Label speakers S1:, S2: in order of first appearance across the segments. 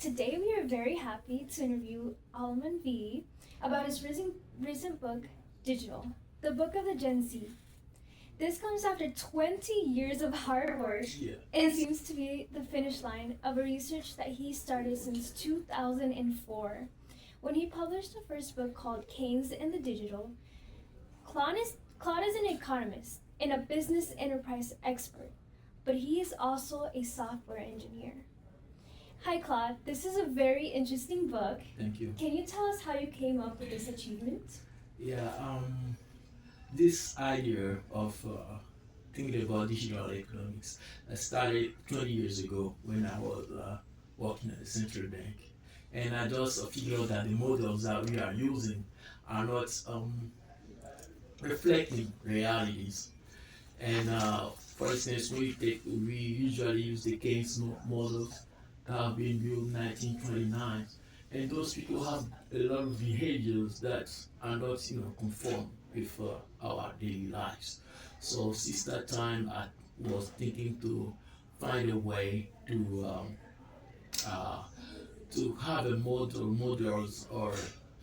S1: Today we are very happy to interview Alman V about his recent book, Digital, the book of the Gen Z. This comes after 20 years of hard work and seems to be the finish line of a research that he started since 2004. When he published the first book called Keynes and the Digital, Claude is an economist and a business enterprise expert, but he is also a software engineer. Hi, Claude. This is a very interesting book.
S2: Thank you.
S1: Can you tell us how you came up with this achievement?
S2: Yeah, this idea of thinking about digital economics started 20 years ago when I was working at the central bank. And I just figured out that the models that we are using are not reflecting realities. And for instance, we usually use the Keynes models that have been built in 1929, and those people have a lot of behaviors that are not, conform with our daily lives. So since that time, I was thinking to find a way uh, to have a models or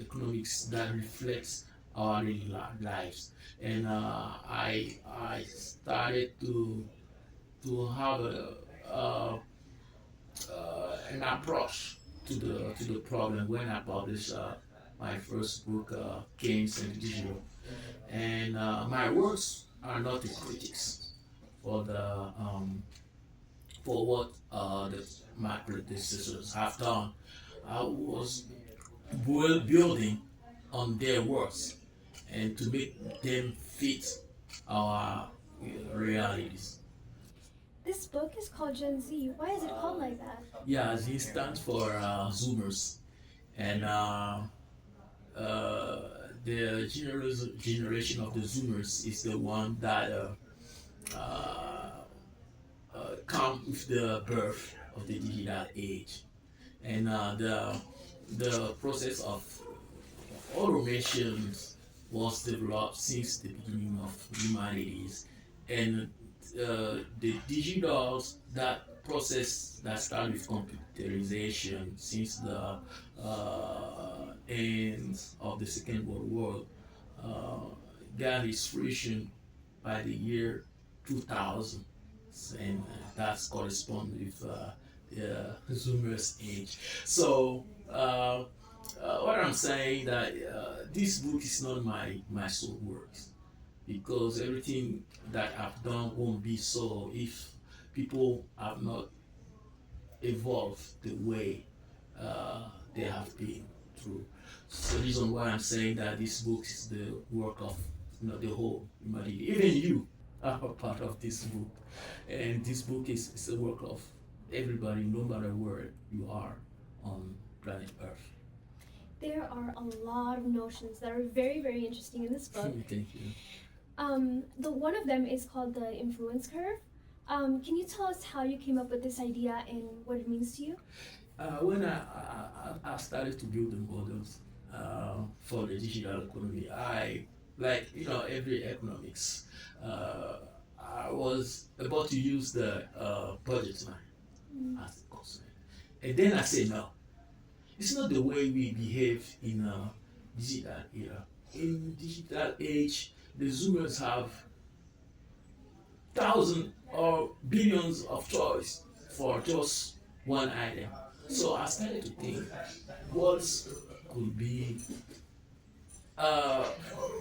S2: economics that reflects our daily lives. And I started to have an approach to the problem when I published my first book, Games and Digital. And my works are not the critics for the for what my predecessors have done. I was building on their works and to make them fit our realities.
S1: This book is called Gen Z. Why is it called like that?
S2: Yeah, Z stands for Zoomers, and uh, the generation of the Zoomers is the one that uh, come with the birth of the digital age, and the process of automation was developed since the beginning of humanities, and the digitals that process that started with computerization since the end of the Second World War got its fruition by the year 2000, and that's correspond with the Zoomer's age. So what I'm saying that this book is not my sole works, because everything that I've done won't be so if people have not evolved the way they have been through. So the reason why I'm saying that this book is the work of the whole humanity. Even you are a part of this book, and this book is a work of everybody, no matter where you are on planet Earth.
S1: There are a lot of notions that are very, very interesting in this book.
S2: Thank you.
S1: The one of them is called the influence curve. Can you tell us how you came up with this idea and what it means to you?
S2: When I started to build the models for the digital economy, I, like every economics, I was about to use the budget line as a concept, and then I said no, it's not the way we behave in a digital era. In digital age, the Zoomers have thousands or billions of choice for just one item. So I started to think what could be uh,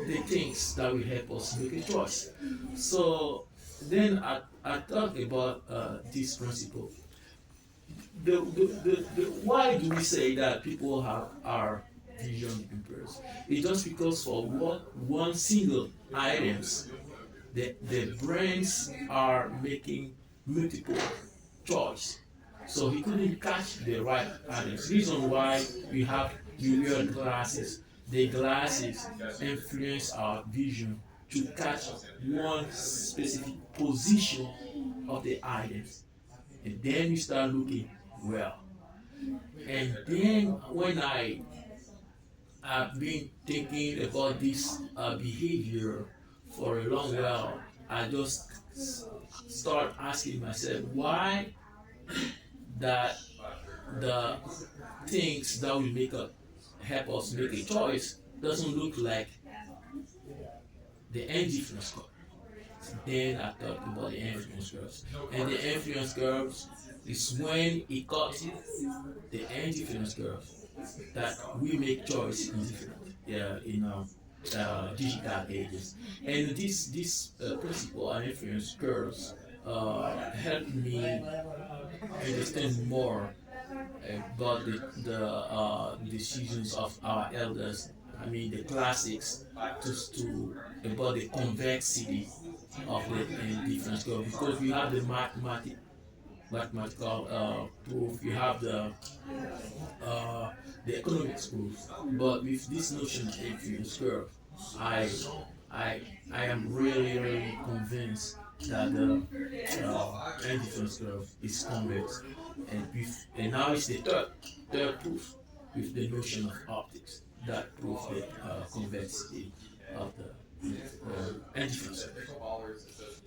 S2: the things that will help us make a choice. So then I thought about this principle. Why do we say that people are vision impaired? It's just because for one single items, the brains are making multiple choice. So he couldn't catch the right items. Reason why we have you wear glasses. The glasses influence our vision to catch one specific position of the items. And then you start looking well. And then when I've been thinking about this behavior for a long while, I just start asking myself why that the things that will make us help us make a choice doesn't look like the end difference curve. Then I talked about the influence curves, and the influence curves is when it cuts the end difference curve that we make choice in different digital ages. And this principle and influence curves help me understand more about the decisions of our elders. I mean the classics to about the convexity of the difference curve, because we have the mathematical proof, you have uh, the economics proof, but with this notion of influence curve, I I I am really convinced that the influence curve is convex, and now it's the third proof with the notion of optics that proves the convexity of the influence curve.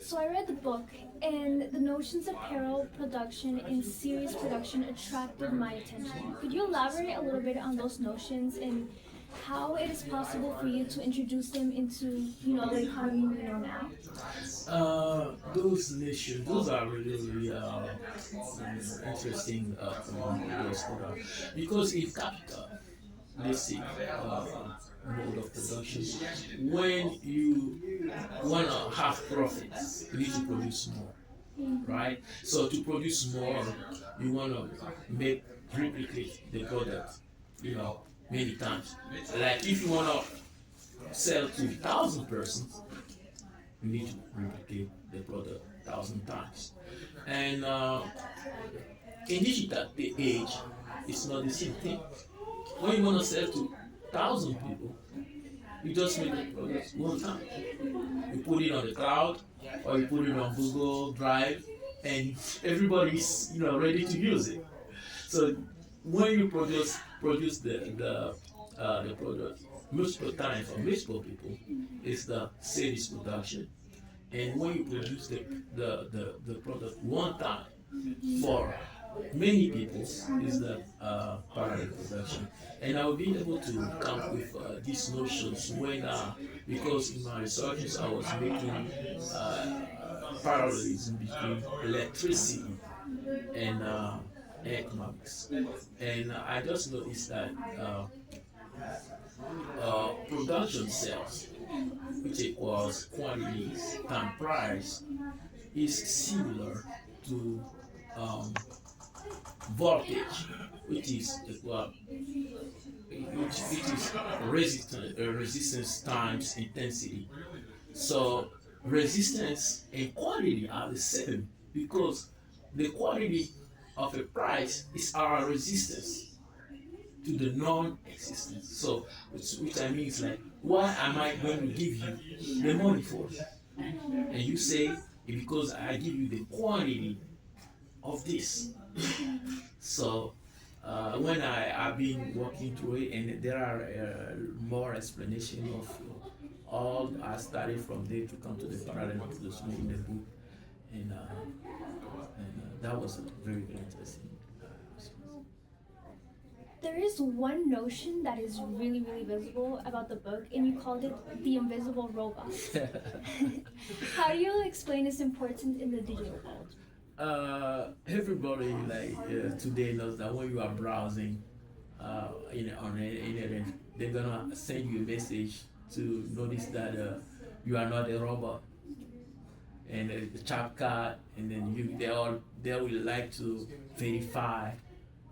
S1: So I read the book, and the notions of parallel production and series production attracted my attention. Could you elaborate a little bit on those notions and how it is possible for you to introduce them into, the economy we know now?
S2: Those nations, those are really interesting those products, because in capital, basic mode of production, when you want to have profits, you need to produce more, right? So to produce more, you want to make replicate the product, you know, many times. Like if you want to sell to 1,000 persons, you need to replicate the product 1,000 times. And in digital age, it's not the same thing. When you want to sell to 1,000 people, you just make the product one time. You put it on the cloud, or you put it on Google Drive, and everybody's ready to use it. So when you produce the product multiple times for multiple people, it's the series production. And when you produce the product one time for many people, is the parallel production. And I will be able to come with these notions when because in my researches I was making parallelism between electricity and economics. And I just noticed that production cells, which equals quantity times price, is similar to um, voltage, which is resistance times intensity. So resistance and quantity are the same, because the quantity of a price is our resistance to the non-existence. So which I mean is like, why am I going to give you the money for it? And you say, because I give you the quantity of this. So when I have been working through it, and there are more explanation of all I started from there to come to the parallel evolution in the book, and that was very interesting.
S1: There is one notion that is really, really visible about the book, and you called it the invisible robot. How do you explain its importance in the digital world?
S2: Everybody today knows that when you are browsing on the internet, they're gonna send you a message to notice that you are not a robot, and the chat card, and then they will like to verify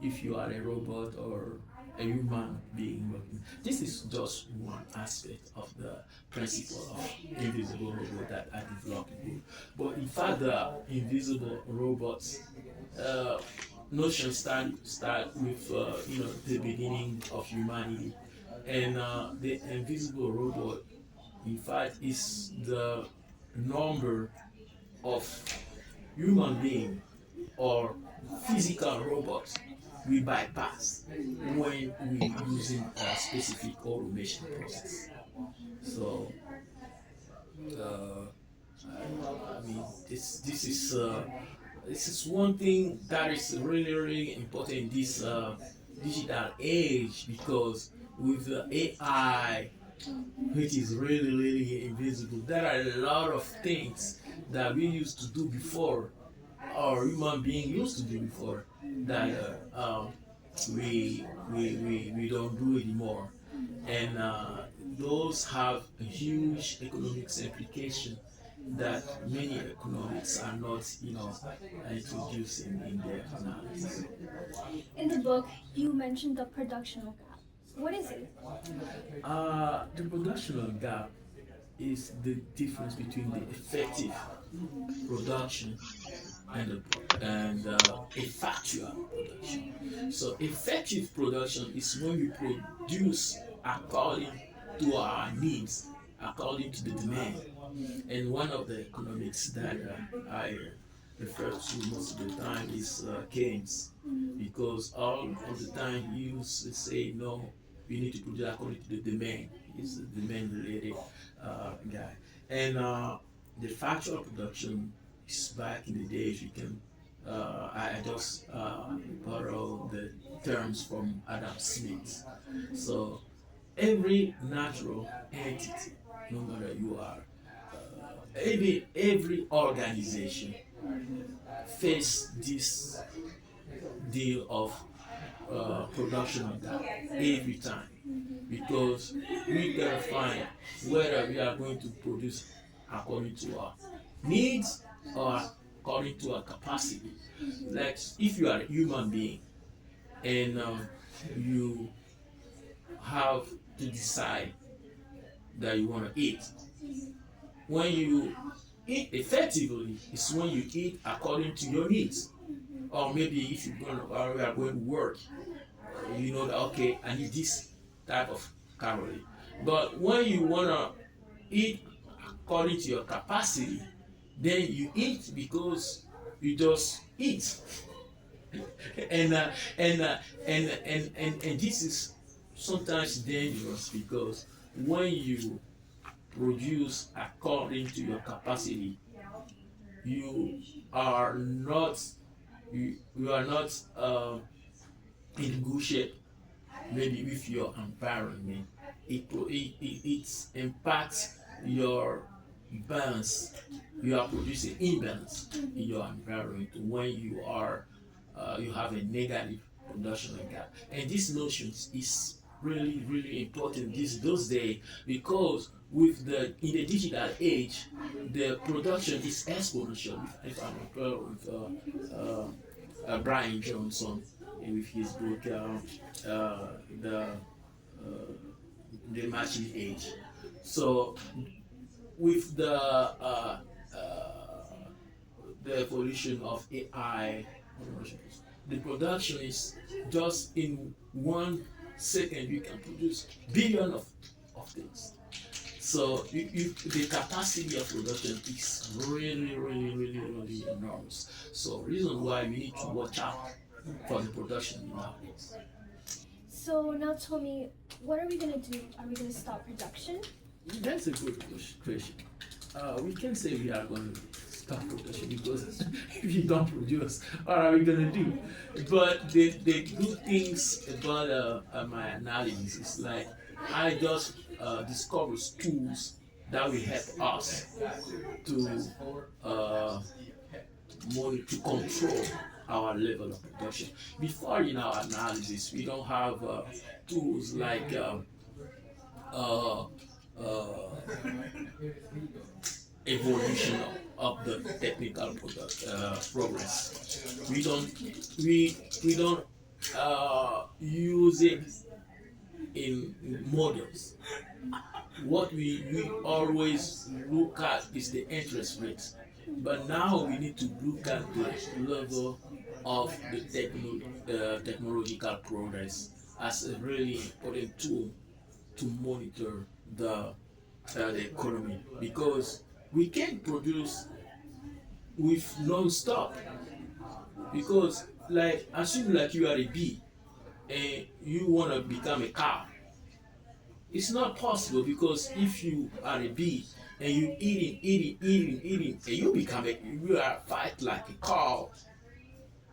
S2: if you are a robot or a human being working. This is just one aspect of the principle of invisible robot that I developed. But in fact, the invisible robots notion start with the beginning of humanity, and the invisible robot, in fact, is the number of human being or physical robots we bypass when we using a specific automation process. So I mean this is This is one thing that is really, really important in this digital age, because with the AI, which is really, really invisible, there are a lot of things that we used to do before, or human being used to do before, that we don't do anymore. And those have a huge economics implication that many economics are not, introducing in their analysis.
S1: In the book, you mentioned the productional gap. What is it?
S2: The productional gap is the difference between the effective production and a factual production. So effective production is when we produce according to our needs, according to the demand. And one of the economics that I refer to most of the time is Keynes, because all of the time he used to say, no, we need to produce according to the demand. He's a demand related guy. And the factual production is back in the days. We can I just borrow the terms from Adam Smith. So every natural entity, no matter you are, every organization face this deal of production gap every time, because we gotta find whether we are going to produce according to our needs or according to our capacity. Like if you are a human being and you have to decide that you want to eat, when you eat effectively is when you eat according to your needs. Or maybe if you're going to, or we are going to work, you know that okay, I need this type of calorie. But when you wanna eat according to your capacity, then you eat because you just eat. and uh, and, uh, and this is sometimes dangerous, because when you produce according to your capacity, you are not you are not in good shape, maybe with your environment. It impacts your balance. You are producing imbalance in your environment when you have a negative production gap. And this notion is really, really important those days, because with the in the digital age, the production is exponential. If I'm with Brian Johnson with his book the machine age. So with the evolution of AI, the production is just in 1 second you can produce billion of things. So the capacity of production is really, really, really, really enormous. So reason why we need to watch out for the production nowadays.
S1: So now tell me, what are we gonna do? Are we gonna stop production?
S2: That's a good question. We can say we are going to stop production, because if you don't produce, what are we going to do? But the good things about my analysis is like I just discover tools that will help us to uh, to control our level of production. Before in our analysis, we don't have tools like uh, uh, evolution of the technical progress. We don't use it in models. What we always look at is the interest rates, but now we need to look at the level of the technological progress as a really important tool to monitor the economy, because we can't produce with non-stop, because like assume like you are a bee and you want to become a cow. It's not possible, because if you are a bee and you eating, and you are fight like a cow.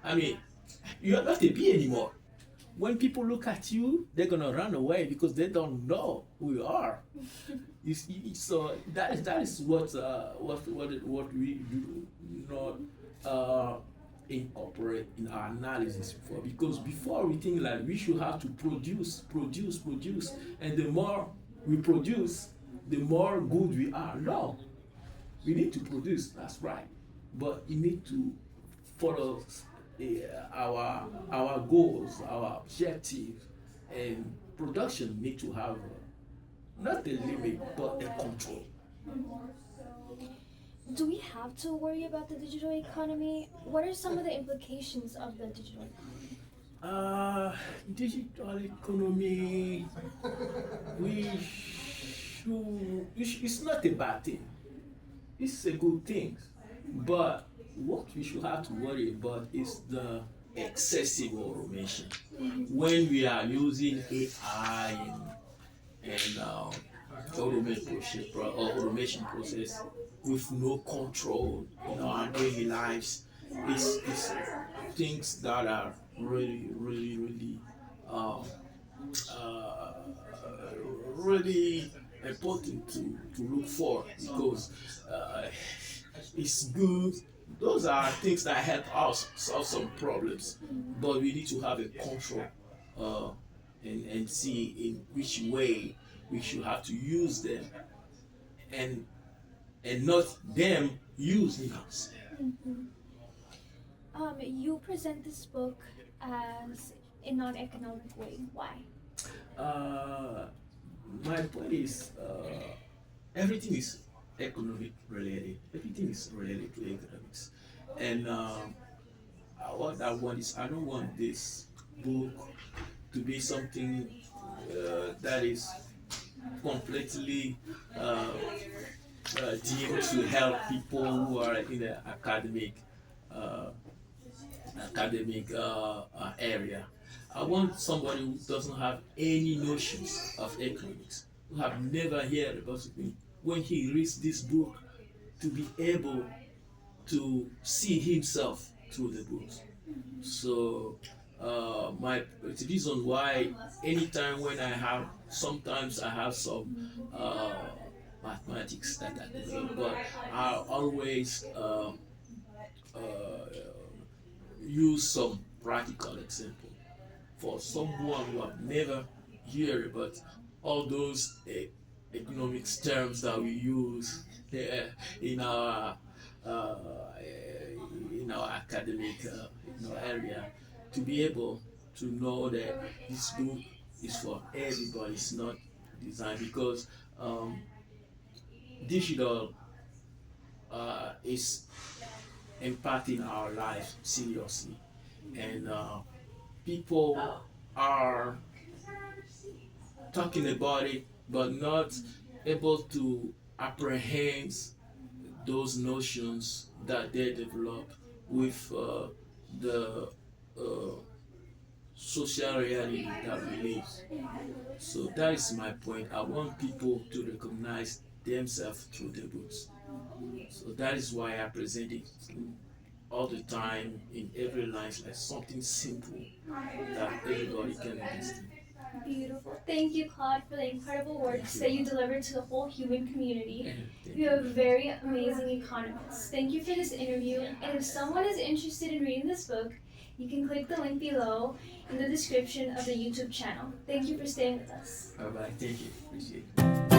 S2: I mean, you are not a bee anymore. When people look at you, they're gonna run away because they don't know who you are. So that is what we do not incorporate in our analysis before, because before we think like we should have to produce, and the more we produce, the more good we are. No, we need to produce. That's right, but you need to follow our goals, our objectives, and production need to have not a limit but a control.
S1: Do we have to worry about the digital economy? What are some of the implications of the digital economy?
S2: Digital economy, it's not a bad thing. It's a good thing. But what we should have to worry about is the excessive automation. When we are using AI and automation process with no control in our daily lives, it's things that are really um, uh, really important to look for, because uh, it's good. Those are things that help us solve some problems, but we need to have a control uh, and see in which way we should have to use them, and not them using us.
S1: Mhm. You present this book as a non-economic way. Why?
S2: Uh, my point is everything is economic related. Everything is related to economics, and what I want is I don't want this book to be something that is completely deemed to help people who are in the uh, academic area. I want somebody who doesn't have any notions of economics, who have never heard about it. When he reads this book, to be able to see himself through the books. So my it's the reason why anytime when sometimes I have some mathematics that I do, but I always use some practical example for someone who have never heard about all those economics terms that we use in our uh, in our academic area, to be able to know that this book is for everybody. It's not designed because digital is impacting our life seriously, and people are talking about it but not able to apprehend those notions that they develop with the uh, social reality that we live. So that is my point. I want people to recognize themselves through the books. So that is why I present it all the time in every line like something simple that everybody can understand.
S1: Beautiful. Thank you, Claude, for the incredible works
S2: Thank
S1: that
S2: you.
S1: you delivered to the whole human community.
S2: Thank
S1: You
S2: you.
S1: are a very amazing economist. Thank you for this interview. And if someone is interested in reading this book, you can click the link below in the description of the YouTube channel. Thank you for staying with us.
S2: Bye bye. Thank you. Appreciate it.